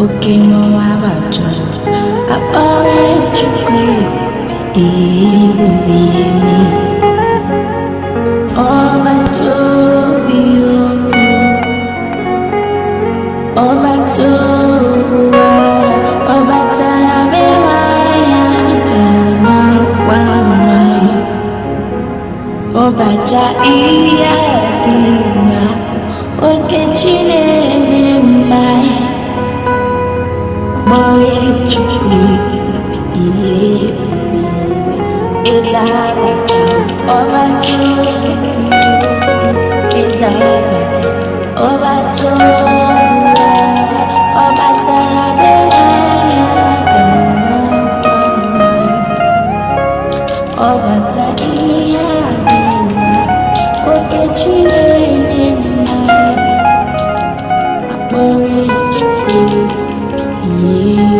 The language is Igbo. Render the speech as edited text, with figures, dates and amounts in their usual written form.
oke mama bajo apare chukwe ibu bimi oba tobuwa oba tarabe waya kama wamai oba cha iya dima oke chine memai Mori chukwu iye ezabata obato ezabata obato obatara bewaya gana obata iya dima okechine memai Mori chukwu iye